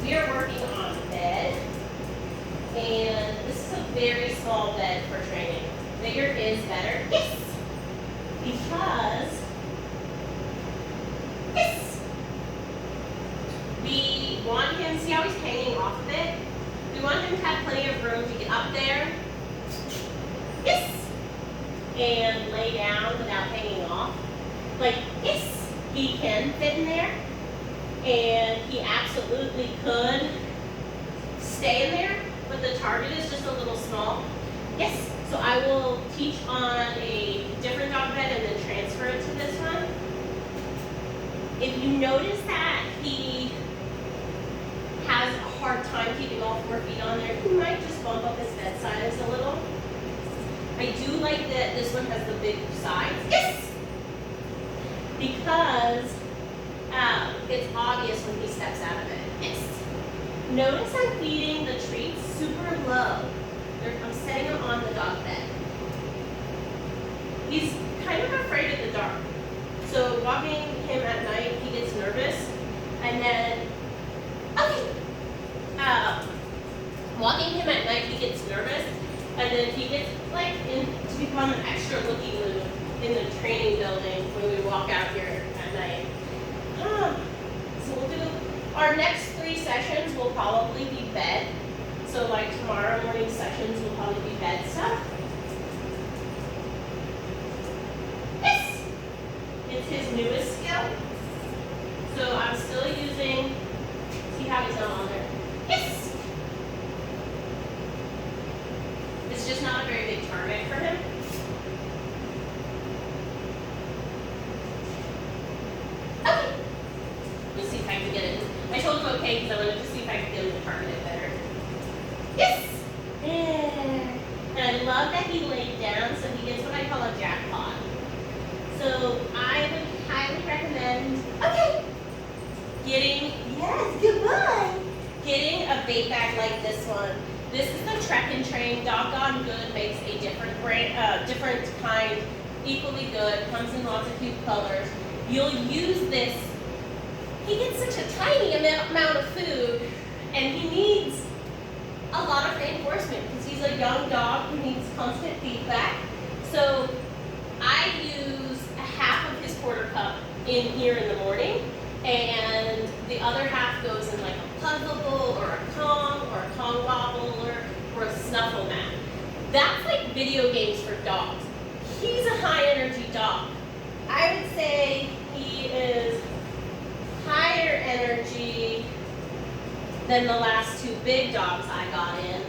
we are working on bed, and this is a very small bed for training. Bigger is better. Yes! Because, yes! We want him, see how he's hanging off of it? We want him to have plenty of room to get up there. Yes! And lay down without hanging off. Like, yes! He can fit in there. And he absolutely could stay in there, but the target is just a little small. Yes, so I will teach on a different dog bed and then transfer it to this one. If you notice that he has a hard time keeping all 4 feet on there, you might just bump up his bed size a little. I do like that this one has the big sides. Yes! Because it's obvious when he steps out of it. Yes. Notice I'm feeding the treats super low. I'm setting them on the dog bed. He's kind of afraid of the dark. So walking him at night, he gets nervous. And then, okay. Walking him at night, he gets nervous. And then he gets to become an extra looking in the training building when we walk out here at night. So we'll do, our next 3 sessions will probably be bed. So like tomorrow morning sessions will probably be bed stuff. Yes! It's his newest skill. So I'm still using, see how he's not on there? Yes! It's just not a very big target for him. Okay. Let's see if I can get it. I told him okay because I wanted to see if I could get him to target it better. Yes! And I love that he laid down so he gets what I call a jackpot. So I would highly recommend, okay, getting, yes, good boy, getting a bait bag like this one. This is the Trek and Train. Doggone Good makes a different brand, different kind, equally good, comes in lots of cute colors. You'll use this. He gets such a tiny amount of food, and he needs a lot of reinforcement because he's a young dog who needs constant feedback. So I use a half of his quarter cup in here in the morning, and the other half goes in like a puzzle bowl or a Kong wobbler or a snuffle mat. That's like video games for dogs. He's a high energy dog. I would say he is higher energy than the last 2 big dogs I got in.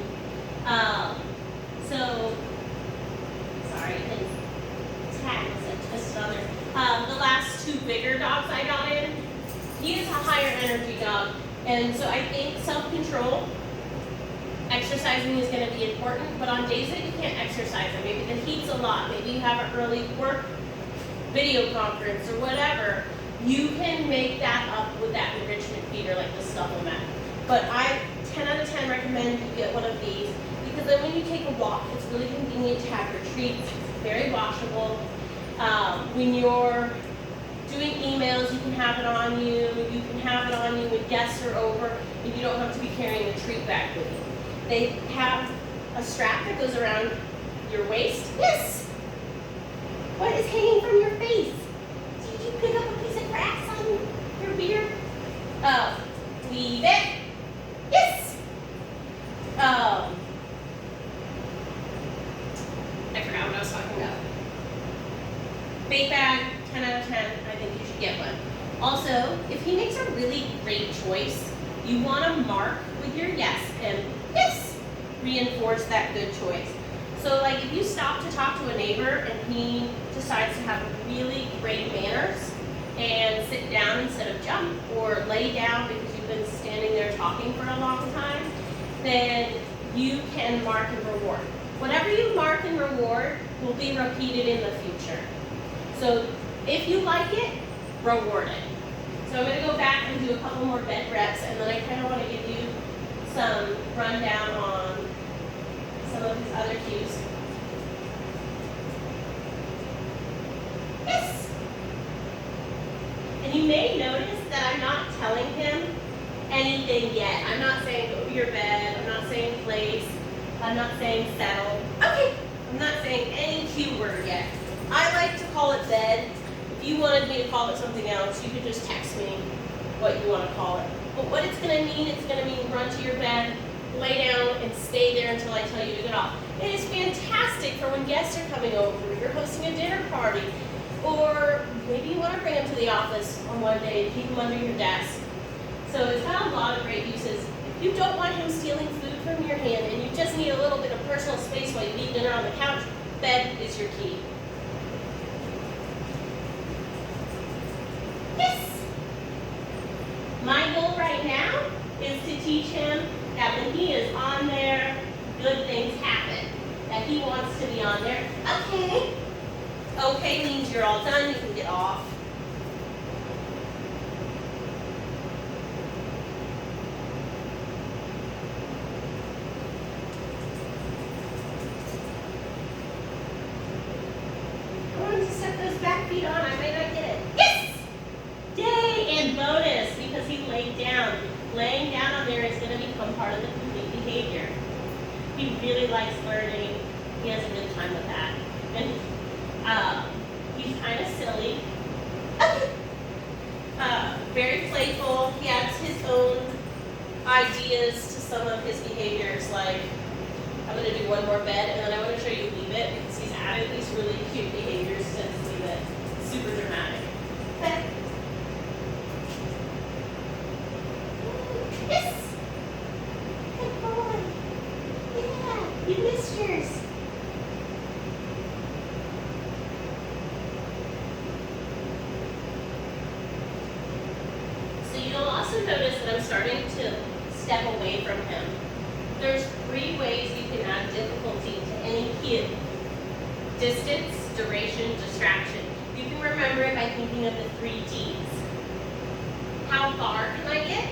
Sorry, his tag was twisted on there. The last 2 bigger dogs I got in, he is a higher energy dog. And so I think self-control, exercising is going to be important, but on days that you can't exercise, or maybe the heat's a lot, maybe you have an early work video conference or whatever, you can make that up with that enrichment feeder like the Snuffle Mat. But I 10 out of 10 recommend you get one of these because then when you take a walk, it's really convenient to have your treats. It's very washable. When you're doing emails, you can have it on you. You can have it on you when guests are over, and you don't have to be carrying a treat bag with you. They have a strap that goes around your waist. Yes! What is hanging from your face? Did you pick up a piece of grass on your beard? Leave it. Yes! I forgot what I was talking about. Bait bag, 10 out of 10. I think you should get one. Also, if he makes a really great choice, you want to mark with your yes and yes, reinforce that good choice. So like if you stop to talk to a neighbor and he decides to have really great manners and sit down instead of jump or lay down because you've been standing there talking for a long time, then you can mark and reward. Whatever you mark and reward will be repeated in the future. So if you like it, reward it. So I'm going to go back and do a couple more bed reps, and then I kind of want to give you some rundown on some of his other cues. Yes! And you may notice that I'm not telling him any anything yet. I'm not saying go to your bed. I'm not saying place. I'm not saying settle. Okay. I'm not saying any Q word yet. I like to call it bed. If you wanted me to call it something else, you could just text me what you want to call it. But what it's going to mean, it's going to mean run to your bed, lay down, and stay there until I tell you to get off. It is fantastic for when guests are coming over, you're hosting a dinner party, or maybe you want to bring them to the office on one day and keep them under your desk. So it's got a lot of great uses. If you don't want him stealing food from your hand and you just need a little bit of personal space while you eat dinner on the couch, bed is your key. Yes! My goal right now is to teach him that when he is on there, good things happen. That he wants to be on there. Okay. Okay means you're all done, you can get off. I want to set those back feet on, I might not get it. Yes! Yay! And bonus, because he laid down. Laying down on there is going to become part of the complete behavior. He really likes learning. He has a good time with that. And he's kind of silly. Very playful. He adds his own ideas to some of his behaviors, like I'm going to do one more bed and then I want to show you leave it because he's added these really cute behaviors since leave it. Super dramatic. Okay. Yes! Good boy. Yeah, you missed yours. So you'll also notice that I'm starting to step away from him. There's 3 ways you can add difficulty to any cue. Distance, duration, distraction. You can remember it by thinking of the 3 Ds. How far can I get?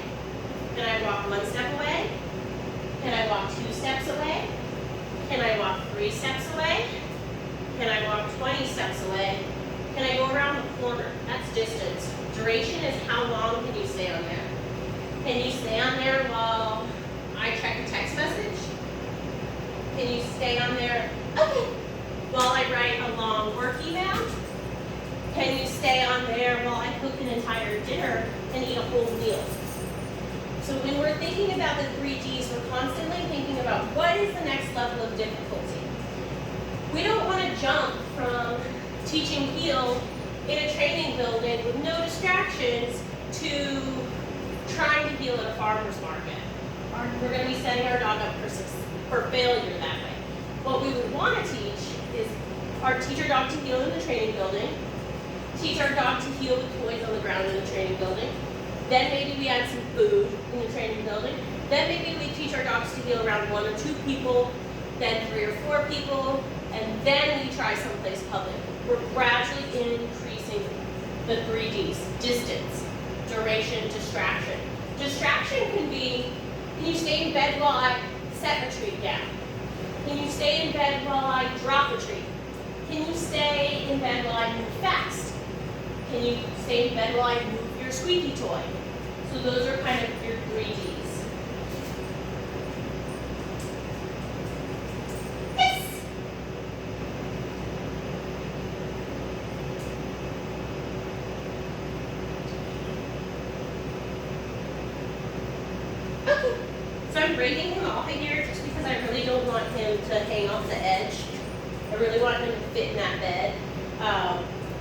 Can I walk 1 step away? Can I walk 2 steps away? Can I walk 3 steps away? Can I walk 20 steps away? Can I go around the corner? That's distance. Duration is how long can you stay on there? Can you stay on there while I check a text message? Can you stay on there, okay, while I write a long work email? Can you stay on there while I cook an entire dinner and eat a whole meal? So when we're thinking about the 3 Ds, we're constantly thinking about what is the next level of difficulty. We don't want to jump from teaching heel in a training building with no distractions to trying to heel at a farmer's market. We're going to be setting our dog up for failure that way. What we would want to teach is teach our dog to heel in the training building, teach our dog to heel with toys on the ground in the training building, then maybe we add some food in the training building, then maybe we teach our dogs to heel around 1 or 2 people, then 3 or 4 people, and then we try someplace public. We're gradually increasing the 3 Ds, distance, duration, distraction. Distraction can be, can you stay in bed while I set a treat down? Can you stay in bed while I drop a treat? Can you stay in bed while I move fast? Can you stay in bed while I move your squeaky toy? So those are kind of your 3 Ds. So I'm breaking him off of here just because I really don't want him to hang off the edge. I really want him to fit in that bed.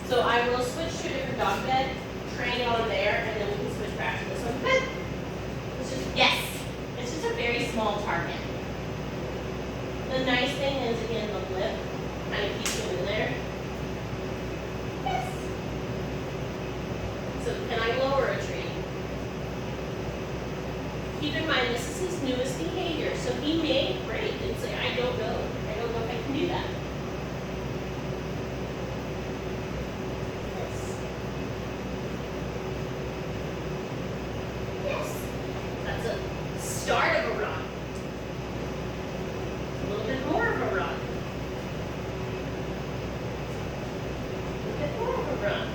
So I will switch to a different dog bed, train it on there, and then we can switch back to this one. But it's just, yes, it's just a very small target. The nice thing is, again, the lip kind of keeps him in there. Yes. So can I lower a tree? Keep in mind, this is his newest behavior, so he may break and say, I don't know if I can do that. Yes. Yes. That's a start of a run. A little bit more of a run. A little bit more of a run.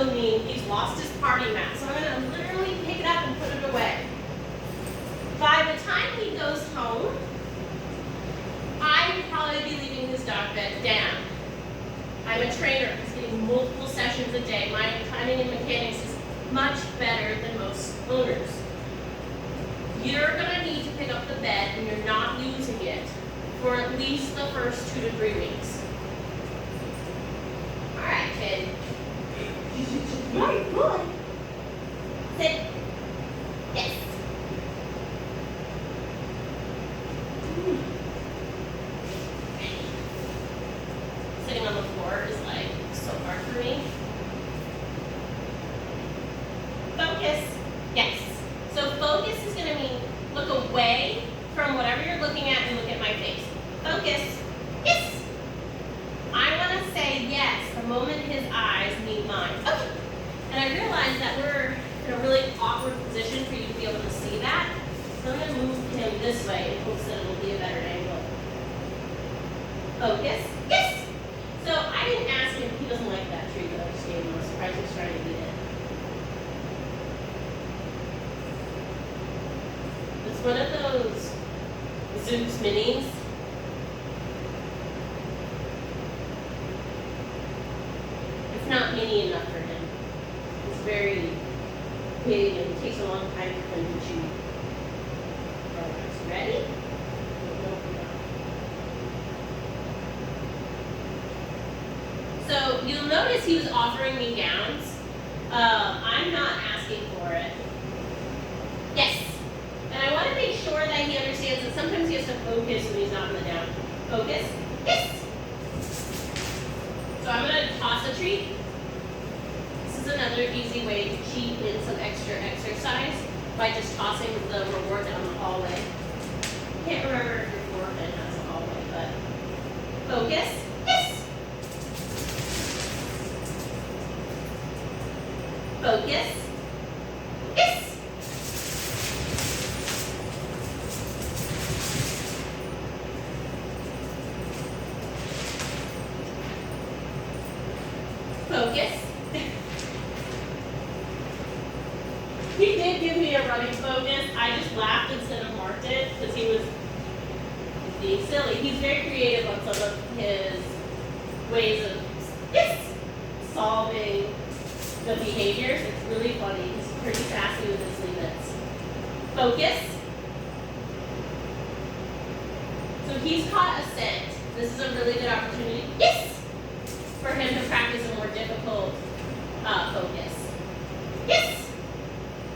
also mean he's lost his party mat. So I'm going to literally pick it up and put it away. By the time he goes home, I would probably be leaving his dog bed down. I'm a trainer. He's getting multiple sessions a day. My timing and mechanics is much better than most owners. You're going to need to pick up the bed when you're not using it for at least the first 2 to 3 weeks. All right, kid. Good boy. Sit. Yes. Sitting on the floor is like so hard for me. Focus. Yes. So focus is going to mean look away from whatever you're looking at and look at my face. Focus. Yes. I want to say yes the moment his eyes meet mine. Okay. And I realize that we're in a really awkward position for you to be able to see that. So I'm going to move him this way in hopes that it will be a better angle. Focus. Yes. So I didn't ask him. He doesn't like that treat that I just gave him. I'm surprised he's trying to eat it. It's one of those Zeus minis. It's not mini enough for him. It's very big and it takes a long time for him to chew. Alright, ready? So you'll notice he was offering me gowns. I'm not asking for it. Yes. And I want to make sure that he understands that sometimes he has to focus when he's not in the down. Focus. Yes. So I'm going to toss a treat. This is another easy way to cheat in some extra exercise by just tossing the reward down the hallway. Can't remember if your floor bed has a hallway, but focus. Yes. Focus. Yes. Focus. He did give me a running focus. I just laughed instead of marked it because he was being silly. He's very creative on some of his ways of solving the behaviors. It's really funny. He's pretty sassy with his limits. Focus. So he's caught a scent. This is a really good opportunity. Yes! For him to practice a more difficult focus. Yes!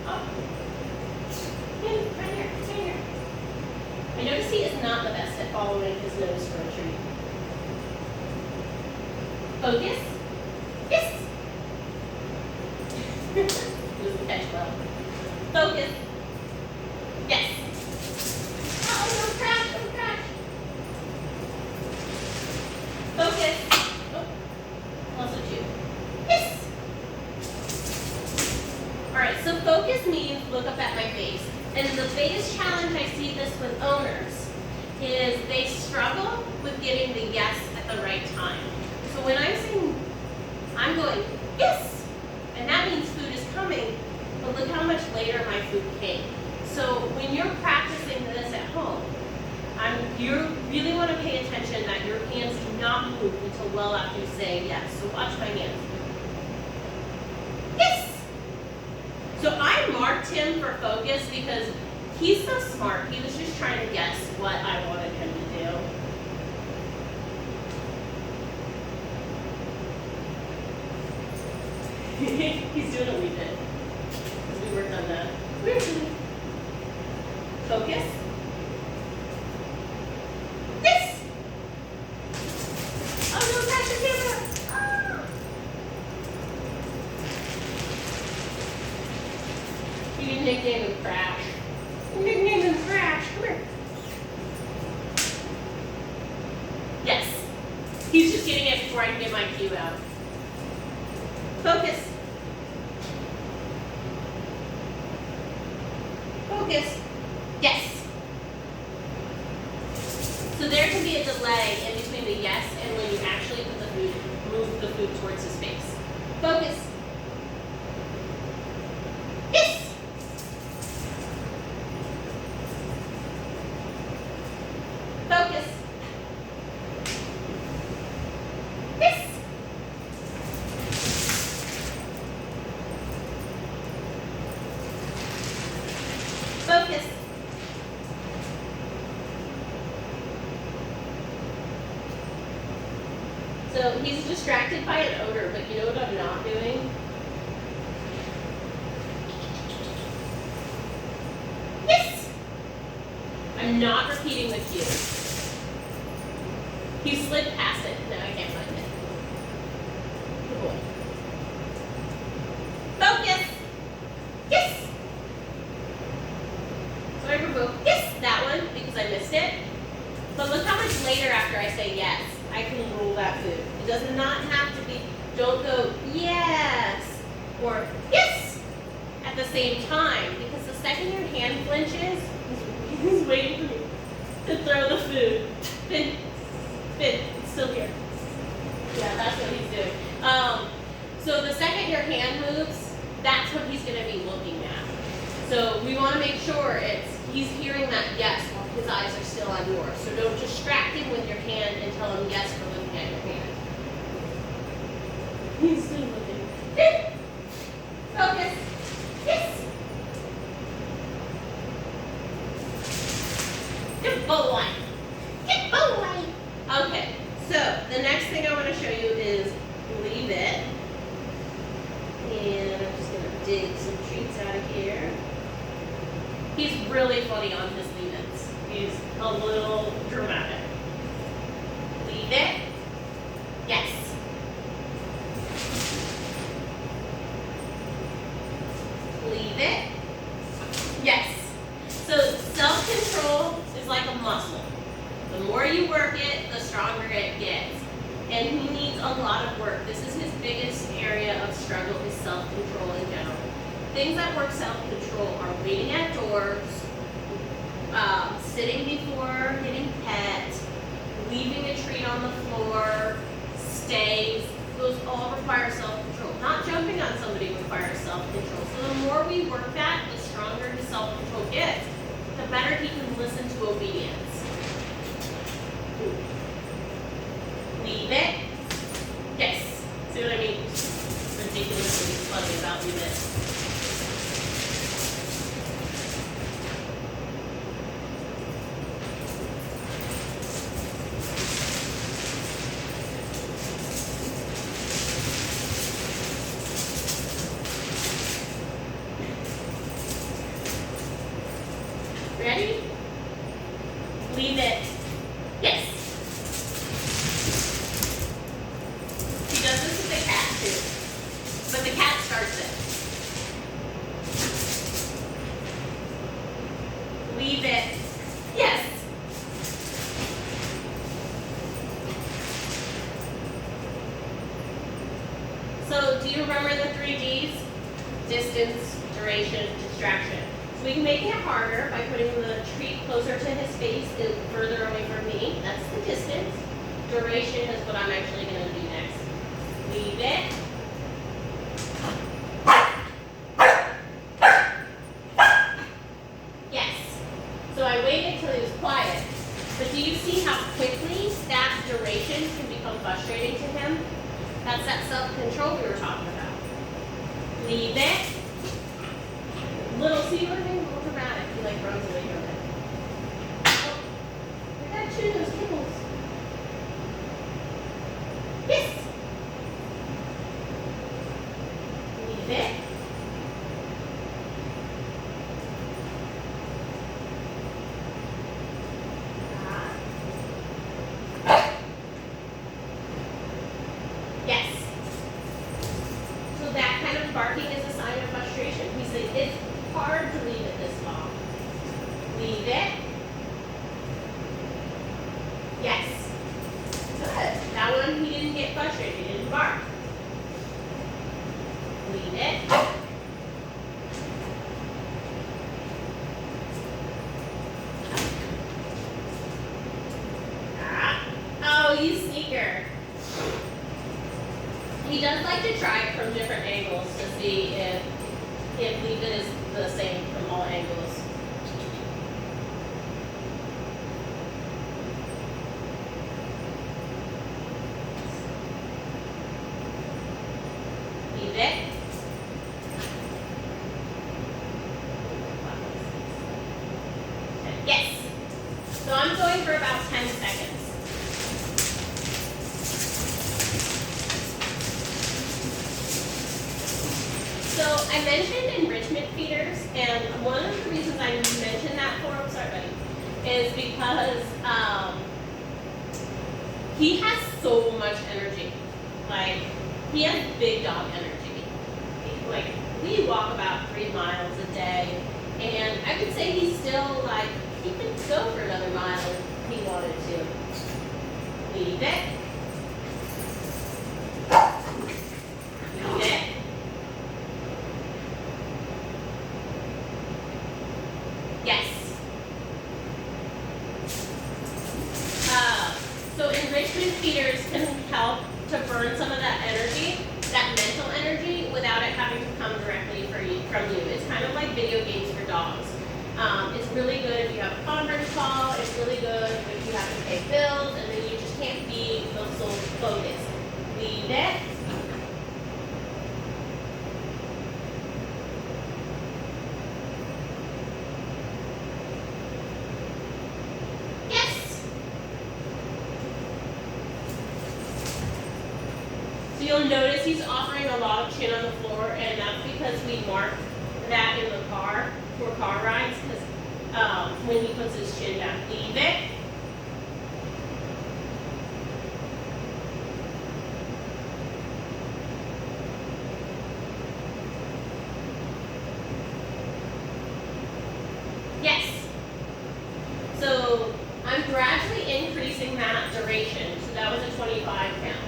Oh. Right here, right here. I notice he is not the best at following his nose for a treat. Focus. Yes! Doesn't catch well. Focus. Yes. Oh, don't crash, don't crash. Focus. Oh, also two. Yes. All right, so focus means look up at my face. And the biggest challenge I see this with owners is they struggle with getting the yes at the right time. So when I'm saying, I'm going, yes, and that means food is coming, but look how much later my food came. So when you're practicing this at home, you really want to pay attention that your hands do not move until well after you say yes. So watch my hands. Yes! So I marked him for focus because he's so smart. He was just trying to guess what I wanted him to do. He's doing a wee bit. Because we worked on that. Focus. Yes! Oh no, crash the camera! Ah! You can nickname him Crash. Nickname him Crash. Come here. Yes. He's just getting it before I can get my cue out. Focus. Focus. Yes. So there can be a delay in between the yes and when you actually put the food, move the food towards his face. Focus. He's distracted by an odor, but you know what I'm not doing? Yes! I'm not repeating the cue. He slid past it. No, I can't find it. Good boy. Focus! Yes! So I revoke, yes, that one, because I missed it. But look how much later after I say yes, I can rule that food. It does not have to be, don't go yes, or yes, at the same time. Because the second your hand flinches, he's waiting for me to throw the food. Finn, it's still here. Yeah, that's what he's doing. So the second your hand moves, that's what he's going to be looking at. So we want to make sure he's hearing that yes while his eyes are still on yours. So don't distract him with your hand and tell him yes for looking at your hand. He's still looking. Focus. Yes. Good boy. Good boy. Okay, so the next thing I want to show you is leave it. And I'm just going to dig some treats out of here. He's really funny on his leave-ins. He's a little dramatic. Leave it. Yes. Leave it. Yes. So self-control is like a muscle. The more you work it, the stronger it gets. And he needs a lot of work. This is his biggest area of struggle, is self-control in general. Things that work self-control are waiting at doors, sitting before hitting pet, leaving a treat on the floor, stays. Those all require self-control. Not jumping on somebody requires self-control. So the more we work that, the stronger his self-control gets, the better he can listen to obedience. Leave it. Yes. See what I mean? Ridiculously funny about leave it. Ready? Leave it. Yes. She does this with the cat too. But the cat starts it. Leave it. Yes. So do you remember the 3 Ds? Distance, duration, distraction. So we can make it harder by putting the treat closer to his face and further away from me. That's the distance. Duration is what I'm actually going to do next. Leave it. Yes. So I waited till he was quiet. But do you see how quickly that duration can become frustrating to him? That's that self-control we were talking about. Leave it. See, we're being a little dramatic. He like runs away from it. Oh, I gotta chew those kibbles. Yes. Leave it. Yes. So that kind of barking is a sign of frustration. He says it's hard to leave it this long. Leave it. Yes. Good. That one he didn't get frustrated. He didn't bark. Leave it. Oh, you sneaker. He does like to try it from different angles to see if leave it is the same from all angles. Leave it. Yes. So I'm going for about 10 seconds. I mentioned enrichment feeders, and one of the reasons I mentioned that for him, sorry buddy, is because he has so much energy. Like, he has big dog energy. Like, we walk about 3 miles a day, and I would say he's still like, he could go for another mile if he wanted to. Leave it. Leave it. Yes. So enrichment feeders can help to burn some of that energy, that mental energy, without it having to come directly from you. It's kind of like video games for dogs. It's really good if you have a conference call. It's really good if you have to pay bills, and then you just can't be so focused. Leave it. You'll notice he's offering a lot of chin on the floor, and that's because we mark that in the car for car rides, because when he puts his chin down. Leave it. Yes. So I'm gradually increasing that duration. So that was a 25 count.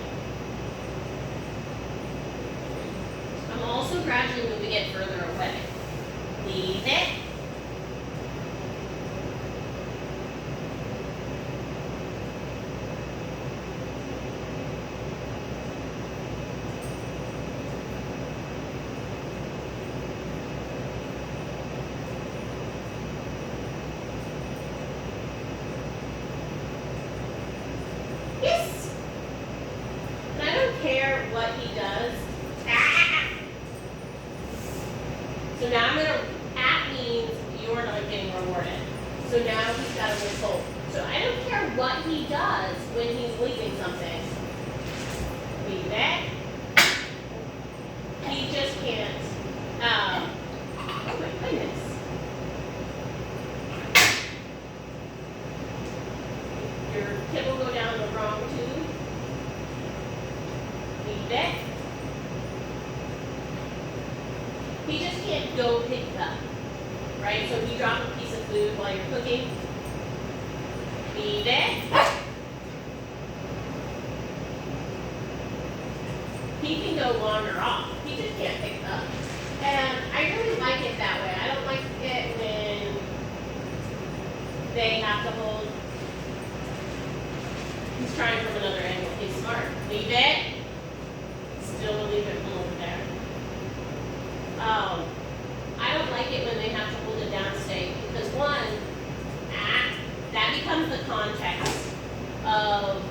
I'm also gradually moving it further away. Leave it. Yes. And I don't care what he does. So now I'm going to, at means you're not getting rewarded. So now he's got a withhold. So I don't care what he does when he's leaving something. Leave it. He just can't. Oh my goodness. Your kid will go down the wrong tube. Leave it. He just can't go pick it up, right? So if you drop a piece of food while you're cooking, leave it. He can go wander off. He just can't pick it up. And I really like it that way. I don't like it when they have to hold. He's trying from another angle. He's smart. Leave it. Still leave it from over there. I don't like it when they have to hold it down safe, because one, that becomes the context of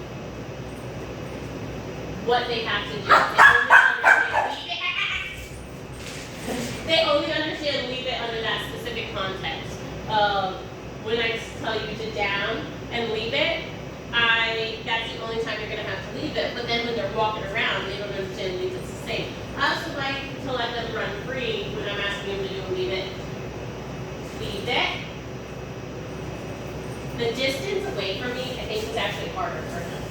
what they have to do. They only understand leave it under that specific context of when I tell you to down and leave it, that's the only time you're going to have to leave it. But then when they're walking around, they don't understand leave it's the same. I also like to let them run free when I'm asking them to do a leave it. Leave it. The distance away from me, I think, is actually harder for him.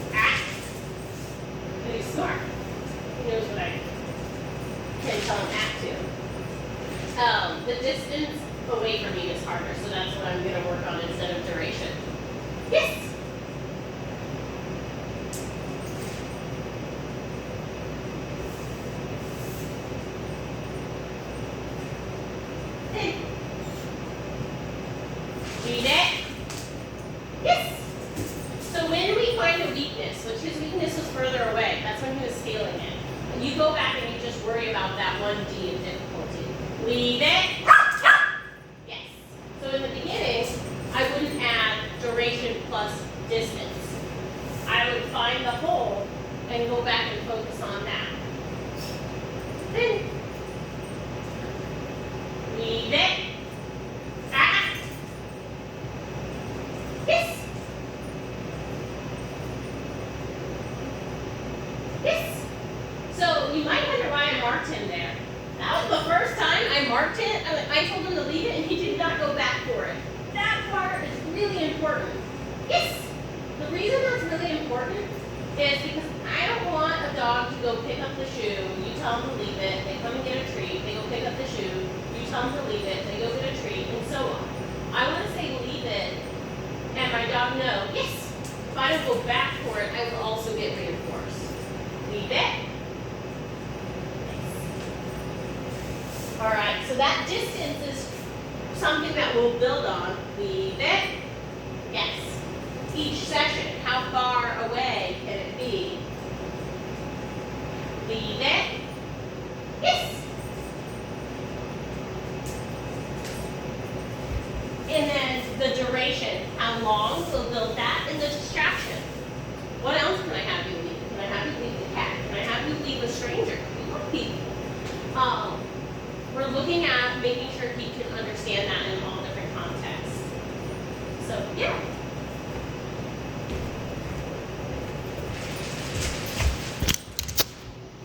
But he's smart. He knows what I can tell him to. The distance away from me is harder, so that's what I'm going to work on instead of duration. Yes. Read it. Yes. So when we find a weakness, which his weakness was further away, that's when he was scaling it. And you go back and you just worry about that one D of difficulty. Leave it. Yes. So in the beginning, I wouldn't add duration plus distance. I would find the hole and go back and focus on that. Then leave it. Yes. Yes. So you might wonder why I marked him there. That was the first time I marked it. I told him to leave it and he did not go back for it. That part is really important. Yes! The reason that's really important is because I don't want a dog to go pick up the shoe, you tell them to leave it, they come and get a treat, they go pick up the shoe, you tell them to leave it, they go get a treat, and so on. I want to say leave it, and my dog know, yes, if I don't go back for it, I will also get reinforced. Leave it. Alright, so that distance is something that we'll build on. Leave it. Yes. Each session, how far away can it be? Leave it. Yes. And then the duration, how long, we'll build that, and the distraction. What else can I have you leave? Can I have you leave the cat? Can I have you leave a stranger? We love people. We're looking at making sure he can understand that in all